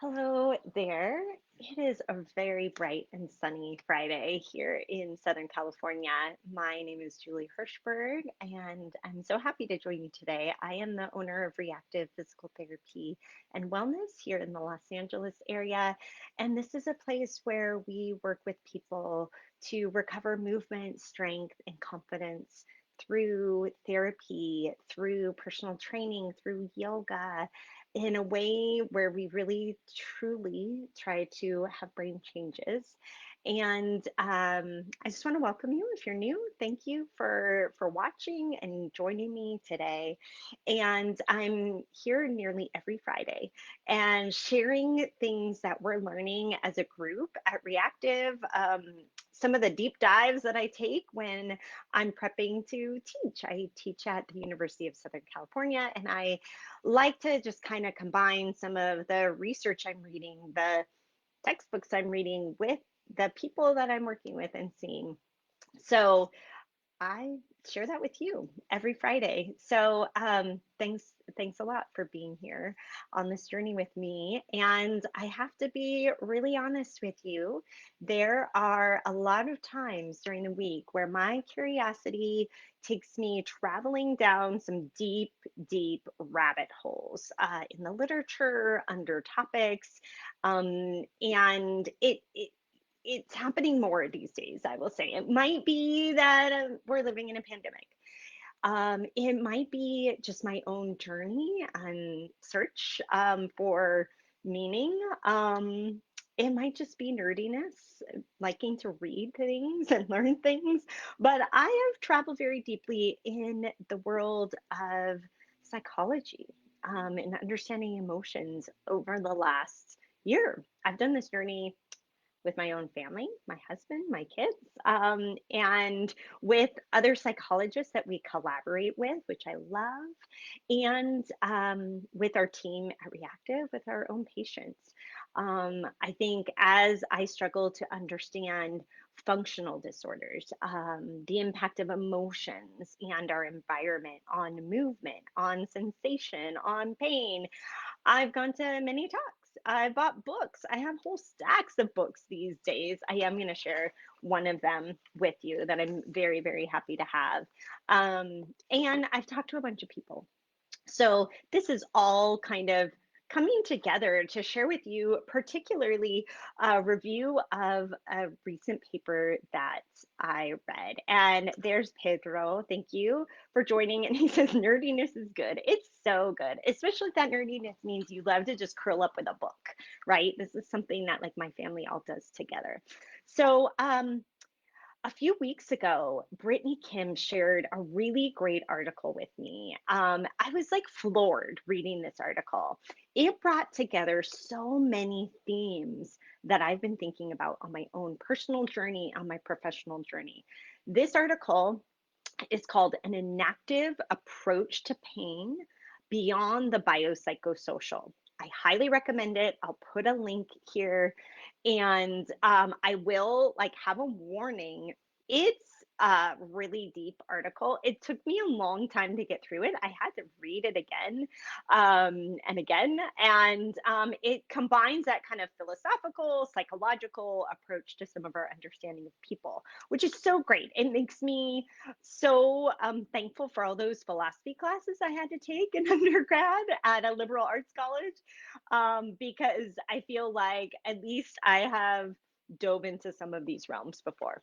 Hello there. It is a very bright and sunny Friday here in Southern California. My name is Julie Hirschberg, and I'm so happy to join you today. I am the owner of Re+active Physical Therapy and Wellness here in the Los Angeles area. And this is a place where we work with people to recover movement, strength, and confidence through therapy, through personal training, through yoga, in a way where we really truly try to have brain changes. And I just want to welcome you if you're new. Thank you for watching and joining me today. And I'm here nearly every Friday and sharing things that we're learning as a group at Re+active. Some of the deep dives that I take when I'm prepping to teach. I teach at the University of Southern California, and I like to just kind of combine some of the research I'm reading, the textbooks I'm reading with the people that I'm working with and seeing. So I share that with you every Friday. So thanks a lot for being here on this journey with me. And I have to be really honest with you. There are a lot of times during the week where my curiosity takes me traveling down some deep, deep rabbit holes in the literature, under topics, and it's happening more these days, I will say. It might be that we're living in a pandemic. It might be just my own journey and search for meaning. It might just be nerdiness, liking to read things and learn things. But I have traveled very deeply in the world of psychology and understanding emotions over the last year. I've done this journey with my own family, my husband, my kids, and with other psychologists that we collaborate with, which I love, and with our team at Re+active, with our own patients. I think as I struggle to understand functional disorders, the impact of emotions and our environment on movement, on sensation, on pain, I've gone to many talks. I bought books. I have whole stacks of books these days. I am going to share one of them with you that I'm very, very happy to have. And I've talked to a bunch of people. So this is all kind of coming together to share with you, particularly a review of a recent paper that I read. And there's Pedro. Thank you for joining. And he says, nerdiness is good. It's so good, especially if that nerdiness means you love to just curl up with a book, right? This is something that like my family all does together. So, a few weeks ago, Brittany Kim shared a really great article with me. I was like floored reading this article. It brought together so many themes that I've been thinking about on my own personal journey, on my professional journey. This article is called An Enactive Approach to Pain Beyond the Biopsychosocial. I highly recommend it. I'll put a link here, and I will like have a warning. It's a really deep article. It took me a long time to get through it. I had to read it again and again, and it combines that kind of philosophical, psychological approach to some of our understanding of people, which is so great. It makes me so thankful for all those philosophy classes I had to take in undergrad at a liberal arts college, because I feel like at least I have dove into some of these realms before.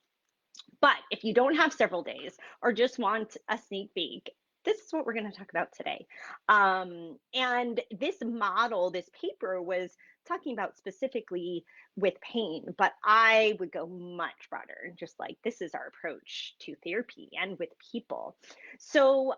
But if you don't have several days or just want a sneak peek, this is what we're going to talk about today. And this model, this paper was talking about specifically with pain, but I would go much broader, just like this is our approach to therapy and with people. So,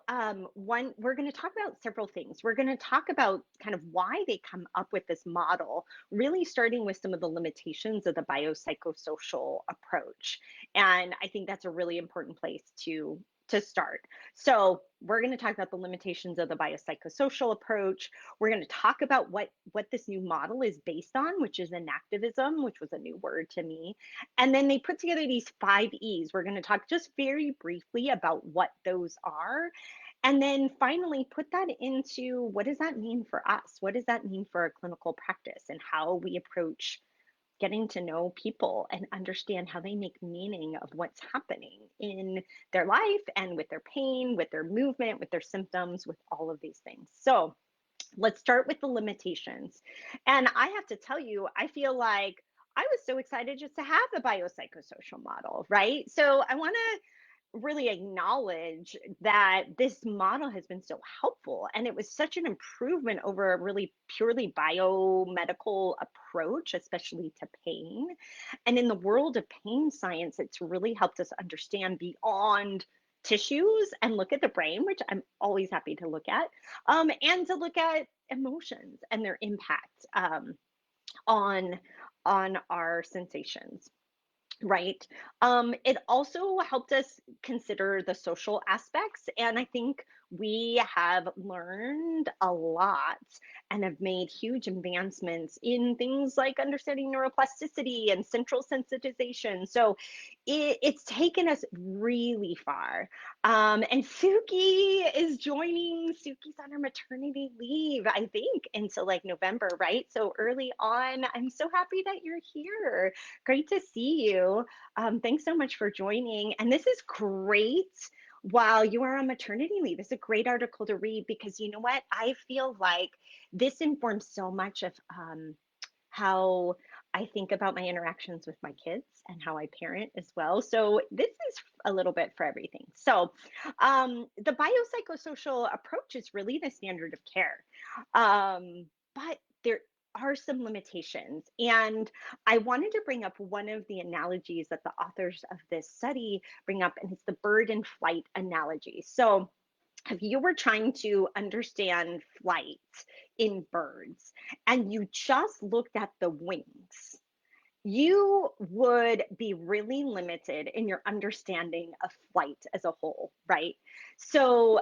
one, we're going to talk about several things. We're going to talk about kind of why they come up with this model, really starting with some of the limitations of the biopsychosocial approach. And I think that's a really important place to start. So we're going to talk about the limitations of the biopsychosocial approach. We're going to talk about what this new model is based on, which is enactivism, which was a new word to me. And then they put together these 5 E's. We're going to talk just very briefly about what those are. And then finally put that into what does that mean for us? What does that mean for our clinical practice and how we approach getting to know people and understand how they make meaning of what's happening in their life and with their pain, with their movement, with their symptoms, with all of these things. So let's start with the limitations. And I have to tell you, I feel like I was so excited just to have the biopsychosocial model, right? So I want to really acknowledge that this model has been so helpful and it was such an improvement over a really purely biomedical approach, especially to pain. And in the world of pain science, it's really helped us understand beyond tissues and look at the brain, which I'm always happy to look at, and to look at emotions and their impact on our sensations. Right. It also helped us consider the social aspects. And I think we have learned a lot and have made huge advancements in things like understanding neuroplasticity and central sensitization. So it's taken us really far. And Suki is joining. Suki's on her maternity leave, I think, until like November, right? So early on, I'm so happy that you're here. Great to see you. Thanks so much for joining. And this is great while you are on maternity leave. It's a great article to read because you know what? I feel like this informs so much of how I think about my interactions with my kids and how I parent as well. So this is a little bit for everything. So the biopsychosocial approach is really the standard of care, but there are some limitations. And I wanted to bring up one of the analogies that the authors of this study bring up, and it's the bird and flight analogy. So if you were trying to understand flight in birds and you just looked at the wings, you would be really limited in your understanding of flight as a whole, right? So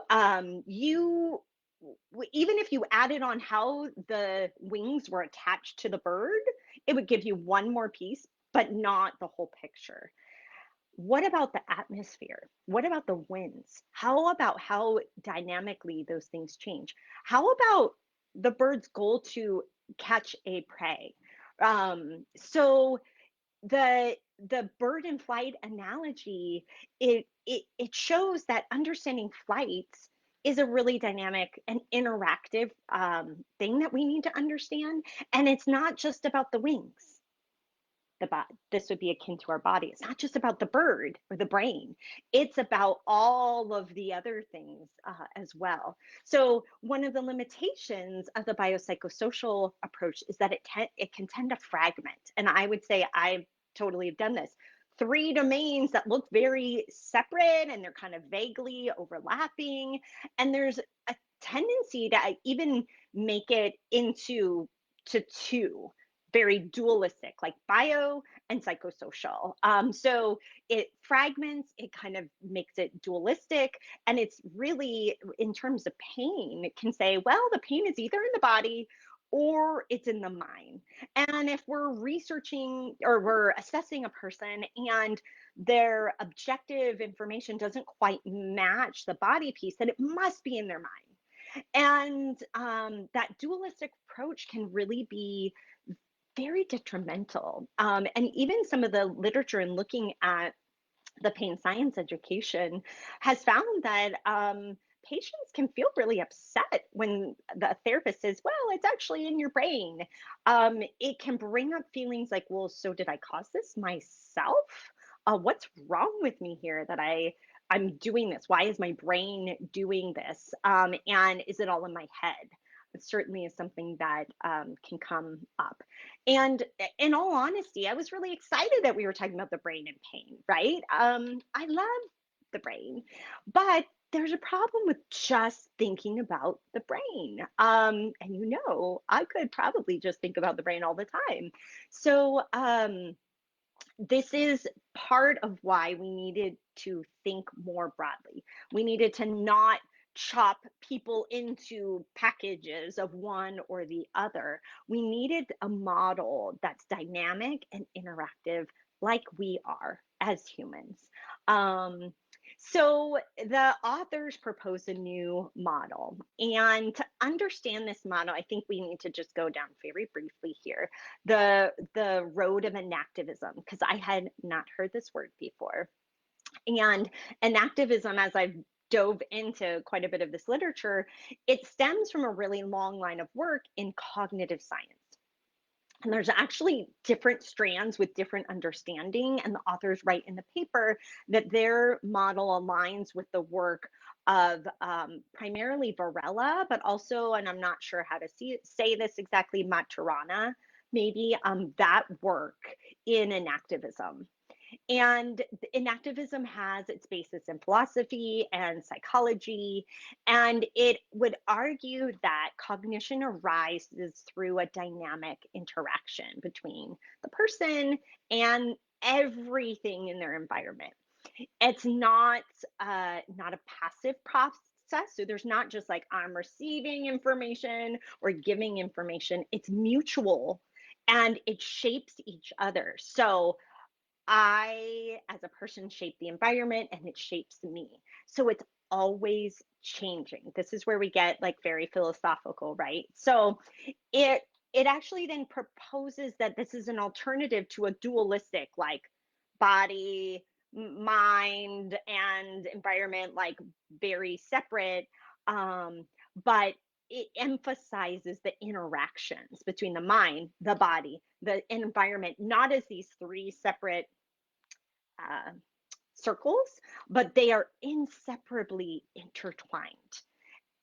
even if you added on how the wings were attached to the bird, it would give you one more piece, but not the whole picture. What about the atmosphere? What about the winds? How about how dynamically those things change? How about the bird's goal to catch a prey? So the bird and flight analogy, it shows that understanding flight is a really dynamic and interactive thing that we need to understand, and it's not just about the wings. This would be akin to our body. It's not just about the bird or the brain. It's about all of the other things as well. So one of the limitations of the biopsychosocial approach is that it can tend to fragment. And I would say I totally have done this. Three domains that look very separate and they're kind of vaguely overlapping. And there's a tendency to even make it into to two very dualistic, like bio and psychosocial. So it fragments, it kind of makes it dualistic. And it's really, in terms of pain, it can say, well, the pain is either in the body or it's in the mind. And if we're researching or we're assessing a person and their objective information doesn't quite match the body piece, then it must be in their mind. And that dualistic approach can really be very detrimental. And even some of the literature in looking at the pain science education has found that patients can feel really upset when the therapist says, well, it's actually in your brain. It can bring up feelings like, well, so did I cause this myself? What's wrong with me here that I'm doing this? Why is my brain doing this? And is it all in my head? It certainly is something that can come up. And in all honesty, I was really excited that we were talking about the brain and pain, right? I love the brain, but there's a problem with just thinking about the brain. And I could probably just think about the brain all the time. So this is part of why we needed to think more broadly. We needed to not chop people into packages of one or the other. We needed a model that's dynamic and interactive like we are as humans. Um, So the authors propose a new model. And to understand this model, I think we need to just go down very briefly here. The road of enactivism, because I had not heard this word before. And enactivism, as I've dove into quite a bit of this literature, it stems from a really long line of work in cognitive science. And there's actually different strands with different understanding, and the authors write in the paper that their model aligns with the work of primarily Varela, but also, and I'm not sure how to say this exactly, Maturana, maybe that work in enactivism. And inactivism has its basis in philosophy and psychology, and it would argue that cognition arises through a dynamic interaction between the person and everything in their environment. It's not a passive process. So there's not just like I'm receiving information or giving information. It's mutual and it shapes each other. So I, as a person, shape the environment and it shapes me. So it's always changing. This is where we get like very philosophical, right? So it it actually then proposes that this is an alternative to a dualistic like body, mind, and environment, like very separate. But it emphasizes the interactions between the mind, the body, the environment, not as these three separate uh, circles, but they are inseparably intertwined.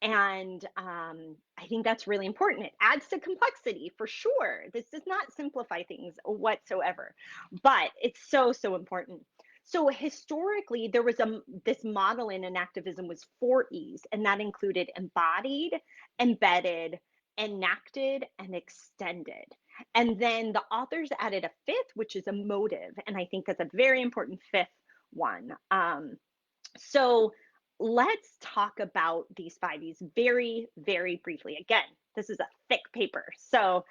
And I think that's really important. It adds to complexity for sure. This does not simplify things whatsoever, but it's so, so important. So historically, there was this model in enactivism was four E's, and that included embodied, embedded, enacted, and extended. And then the authors added a fifth, which is emotive, and I think that's a very important fifth one. So let's talk about these five E's very, very briefly. Again, this is a thick paper, so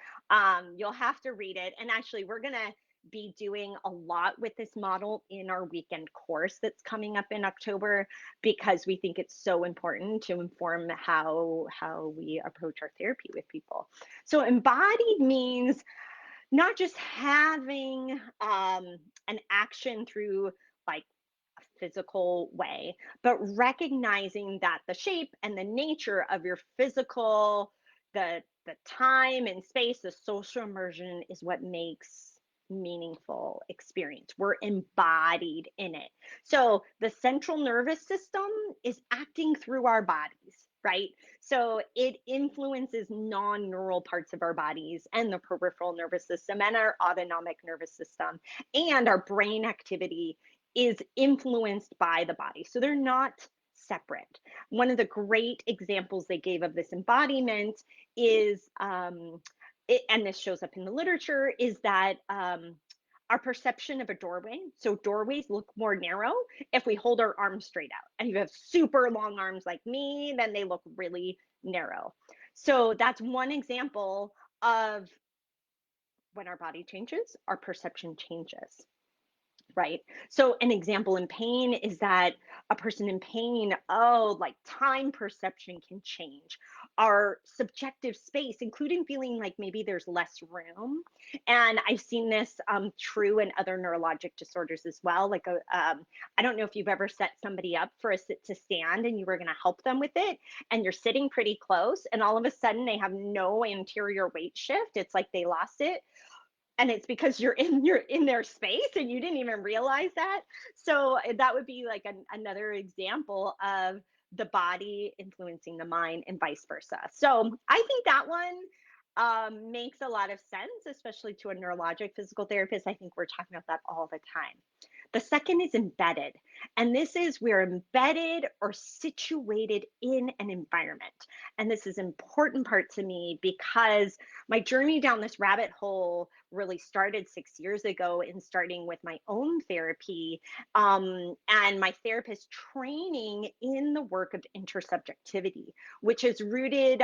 you'll have to read it. And actually, we're going to be doing a lot with this model in our weekend course that's coming up in October because we think it's so important to inform how we approach our therapy with people. So embodied means not just having an action through like a physical way, but recognizing that the shape and the nature of your physical, the time and space, the social immersion is what makes meaningful experience. We're embodied in it. So the central nervous system is acting through our bodies, right? So it influences non-neural parts of our bodies and the peripheral nervous system and our autonomic nervous system, and our brain activity is influenced by the body. So they're not separate. One of the great examples they gave of this embodiment is, and this shows up in the literature, is that our perception of a doorway. So doorways look more narrow if we hold our arms straight out. And if you have super long arms like me, then they look really narrow. So that's one example of when our body changes, our perception changes. Right. So an example in pain is that a person in pain, oh, like time perception can change. Our subjective space, including feeling like maybe there's less room. And I've seen this true in other neurologic disorders as well. Like I don't know if you've ever set somebody up for a sit to stand and you were going to help them with it, and you're sitting pretty close, and all of a sudden they have no anterior weight shift. It's like they lost it, and it's because you're in their space and you didn't even realize that. So that would be like another example of the body influencing the mind and vice versa. So I think that one makes a lot of sense, especially to a neurologic physical therapist. I think we're talking about that all the time. The second is embedded, and this is we're embedded or situated in an environment. And this is an important part to me because my journey down this rabbit hole really started 6 years ago in starting with my own therapy, and my therapist training in the work of intersubjectivity, which is rooted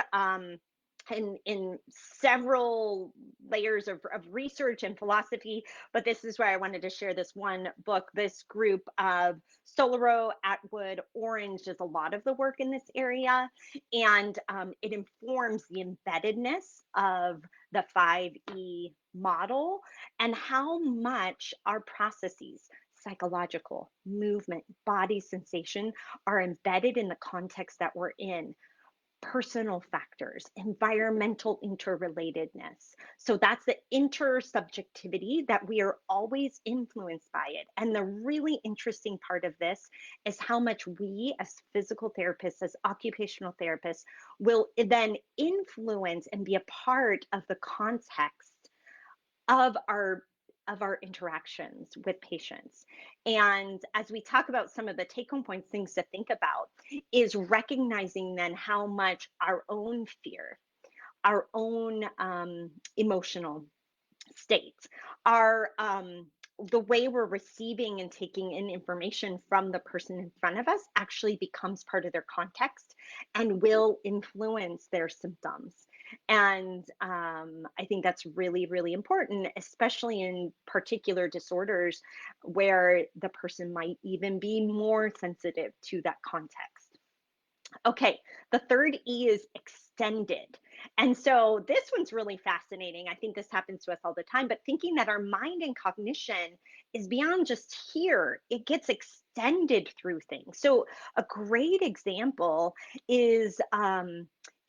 in several layers of research and philosophy, but this is where I wanted to share this one book. This group of Solero, Atwood, Orange does a lot of the work in this area, and it informs the embeddedness of the 5E model and how much our processes, psychological, movement, body sensation, are embedded in the context that we're in. Personal factors, environmental interrelatedness. So that's the intersubjectivity, that we are always influenced by it. And the really interesting part of this is how much we, as physical therapists, as occupational therapists, will then influence and be a part of the context of our interactions with patients. And as we talk about some of the take home points, things to think about is recognizing then how much our own fear, our own emotional states, our the way we're receiving and taking in information from the person in front of us actually becomes part of their context and will influence their symptoms. And I think that's really, really important, especially in particular disorders where the person might even be more sensitive to that context. Okay, the third E is extended. And so this one's really fascinating. I think this happens to us all the time, but thinking that our mind and cognition is beyond just here, it gets extended through things. So a great example is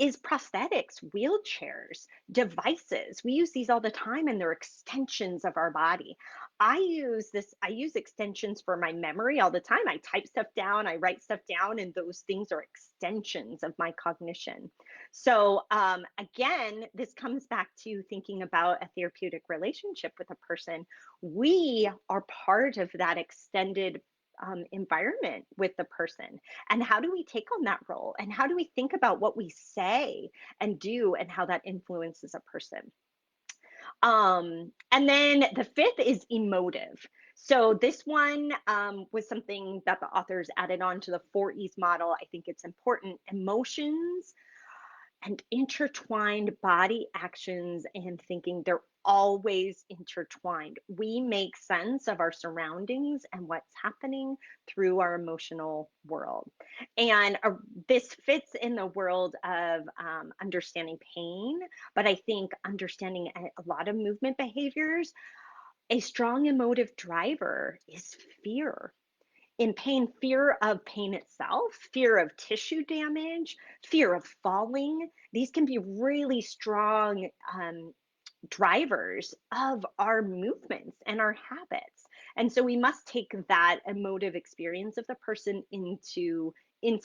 prosthetics, wheelchairs, devices. We use these all the time and they're extensions of our body. I use extensions for my memory all the time. I type stuff down, I write stuff down, and those things are extensions of my cognition. So again, this comes back to thinking about a therapeutic relationship with a person. We are part of that extended environment with the person. And how do we take on that role? And how do we think about what we say and do and how that influences a person? And then the fifth is emotive. So this one was something that the authors added on to the 4E's model. I think it's important. Emotions and intertwined body actions and thinking, they're always intertwined. We make sense of our surroundings and what's happening through our emotional world. And this fits in the world of understanding pain, but I think understanding a lot of movement behaviors. A strong emotive driver is fear. In pain, fear of pain itself, fear of tissue damage, fear of falling. These can be really strong drivers of our movements and our habits. And so we must take that emotive experience of the person into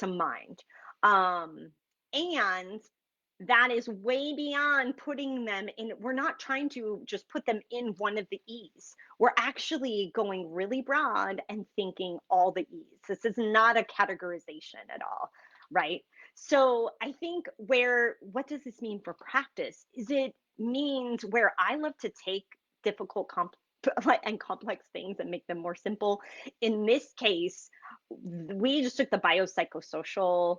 mind. And that is way beyond putting them in. We're not trying to just put them in one of the E's. We're actually going really broad and thinking all the E's. This is not a categorization at all, right? So I think what does this mean for practice? Is it means where I love to take difficult and complex things and make them more simple. In this case, we just took the biopsychosocial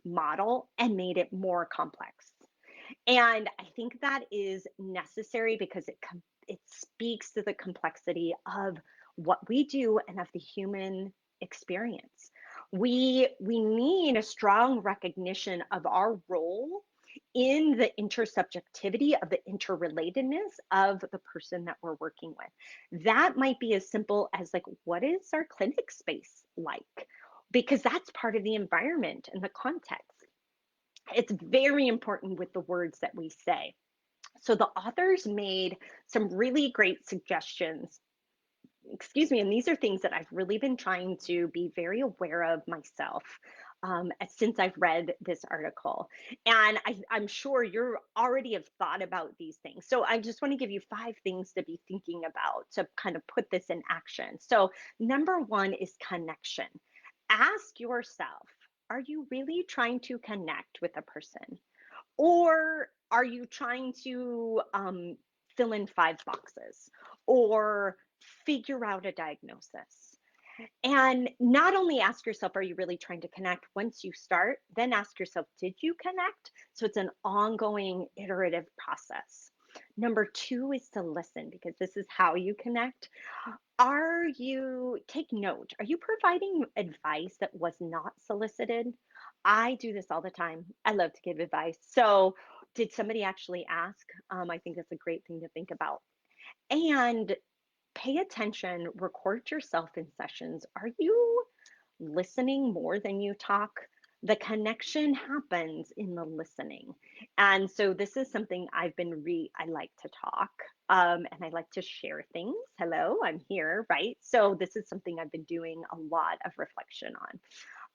model and made it more complex. And I think that is necessary because it speaks to the complexity of what we do and of the human experience. We need a strong recognition of our role in the intersubjectivity of the interrelatedness of the person that we're working with. That might be as simple as like, what is our clinic space like? Because that's part of the environment and the context. It's very important with the words that we say. So the authors made some really great suggestions. Excuse me, and these are things that I've really been trying to be very aware of myself since I've read this article. And I'm sure you already have thought about these things. So I just want to give you 5 things to be thinking about to kind of put this in action. So number 1 is connection. Ask yourself, are you really trying to connect with a person? Or are you trying to fill in 5 boxes or figure out a diagnosis? And not only ask yourself, are you really trying to connect? Once you start, then ask yourself, did you connect? So it's an ongoing iterative process. Number two is to listen because this is how you connect. Take note, are you providing advice that was not solicited? I do this all the time. I love to give advice. So, did somebody actually ask? I think that's a great thing to think about. And pay attention, record yourself in sessions. Are you listening more than you talk? The connection happens in the listening. And so this is something I like to talk, and I like to share things. Hello, I'm here, right? So this is something I've been doing a lot of reflection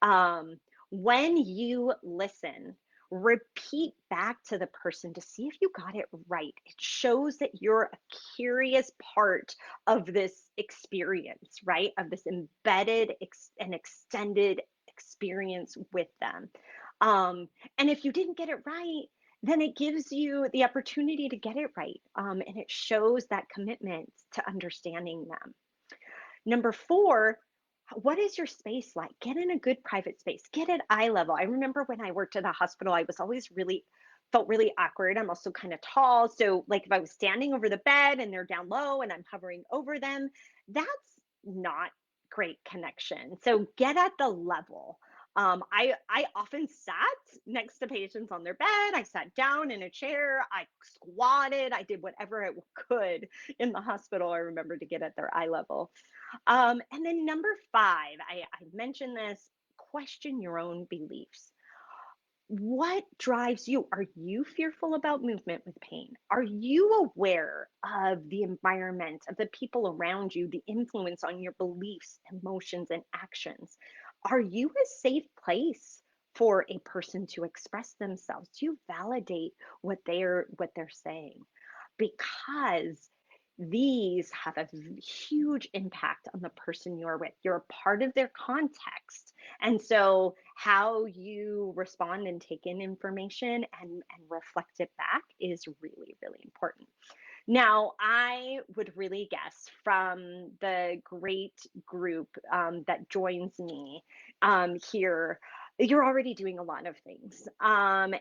on. When you listen, repeat back to the person to see if you got it right. It shows that you're a curious part of this experience, right? Of this embedded and extended experience with them. And if you didn't get it right, then it gives you the opportunity to get it right. And it shows that commitment to understanding them. Number four, what is your space like? Get in a good private space. Get at eye level. I remember when I worked at a hospital, I was always really felt really awkward. I'm also kind of tall. So like if I was standing over the bed and they're down low and I'm hovering over them, that's not great connection. So get at the level. I often sat next to patients on their bed. I sat down in a chair. I squatted. I did whatever I could in the hospital. I remember to get at their eye level. And then number five, I mentioned this, question your own beliefs. What drives you? Are you fearful about movement with pain? Are you aware of the environment, of the people around you, the influence on your beliefs, emotions, and actions? Are you a safe place for a person to express themselves? Do you validate what they're saying? Because these have a huge impact on the person you're with. You're a part of their context. And so, how you respond and take in information and reflect it back is really, really important. Now, I would really guess from the great group that joins me here, you're already doing a lot of things. I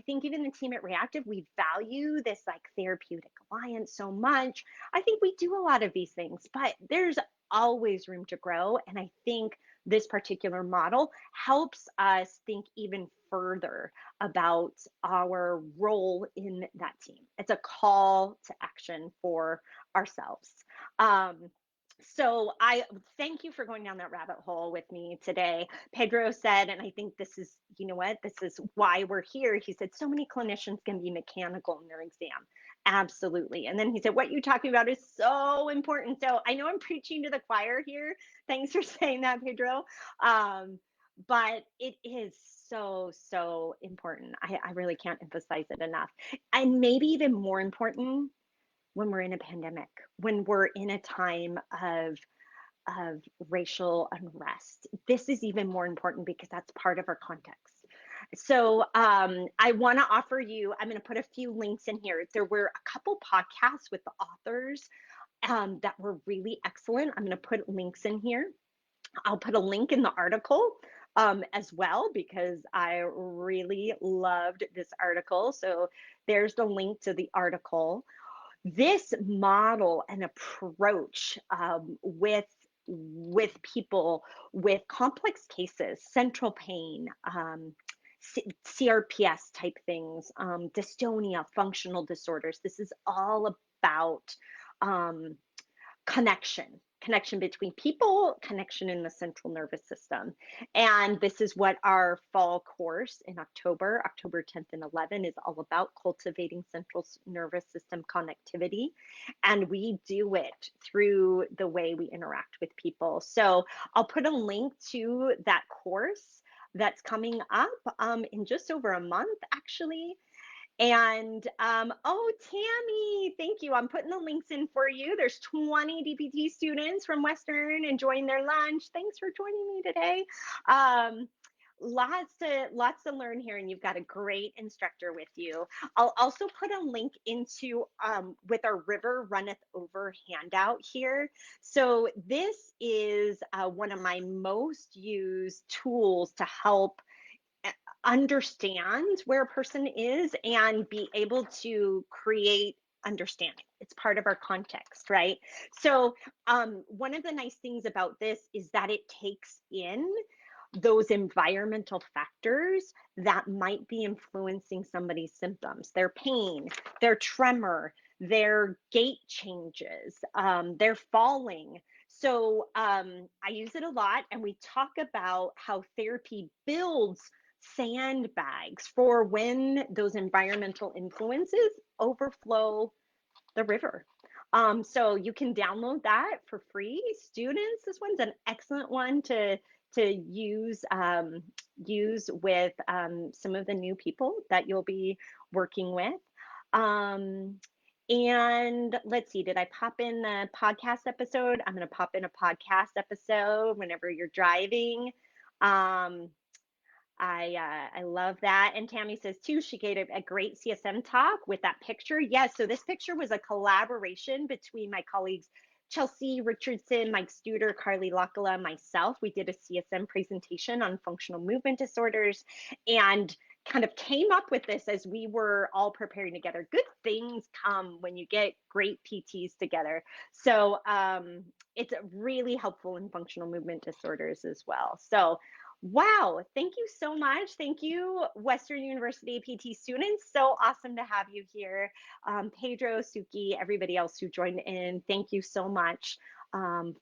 think even the team at Reactive, we value this like therapeutic alliance so much. I think we do a lot of these things, but there's always room to grow. And I think this particular model helps us think even further about our role in that team. It's a call to action for ourselves. Um, so I thank you for going down that rabbit hole with me today. Pedro said, and I think this is, you know what, this is why we're here. He said, so many clinicians can be mechanical in their exam. Absolutely. And then he said, what you're talking about is so important. So I know I'm preaching to the choir here. Thanks for saying that, Pedro. But it is so, so important. I really can't emphasize it enough. And maybe even more important when we're in a pandemic, when we're in a time of racial unrest. This is even more important because that's part of our context. So I want to offer you, I'm going to put a few links in here. There were a couple podcasts with the authors that were really excellent. I'm going to put links in here. I'll put a link in the article as well because I really loved this article. So there's the link to the article. This model and approach with people with complex cases, central pain, CRPS type things, dystonia, functional disorders. This is all about um, connection between people, connection in the central nervous system. And this is what our fall course in October 10th and 11th is all about, cultivating central nervous system connectivity. And we do it through the way we interact with people. So I'll put a link to that course that's coming up in just over a month, actually. And oh, Tammy, thank you. I'm putting the links in for you. There's 20 DPT students from Western enjoying their lunch. Thanks for joining me today. Um, lots to learn here, and you've got a great instructor with you. I'll also put a link into with our River Runneth Over handout here. So this is one of my most used tools to help understand where a person is and be able to create understanding. It's part of our context, right? So, one of the nice things about this is that it takes in those environmental factors that might be influencing somebody's symptoms, their pain, their tremor, their gait changes, their falling. So I use it a lot, and we talk about how therapy builds sandbags for when those environmental influences overflow the river. So you can download that for free. Students, this one's an excellent one to use with some of the new people that you'll be working with. Um, and let's see, did I pop in the podcast episode? I'm going to pop in a podcast episode whenever you're driving. Um, I love that. And Tammy says too, she gave a great CSM talk with that picture. Yes, so this picture was a collaboration between my colleagues Chelsea Richardson, Mike Studer, Carly Lockala, myself. We did a CSM presentation on functional movement disorders and kind of came up with this as we were all preparing together. Good things come when you get great PTs together. So it's really helpful in functional movement disorders as well. So wow, thank you so much. Thank you, Western University APT students. So awesome to have you here. Pedro, Suki, everybody else who joined in, thank you so much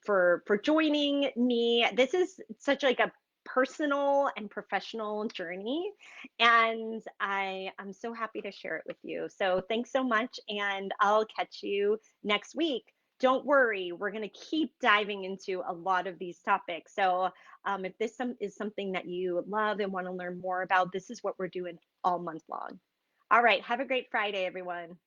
for joining me. This is such like a personal and professional journey, and I'm so happy to share it with you. So thanks so much, and I'll catch you next week. Don't worry, we're going to keep diving into a lot of these topics. So if this is something that you love and want to learn more about, this is what we're doing all month long. All right, have a great Friday, everyone.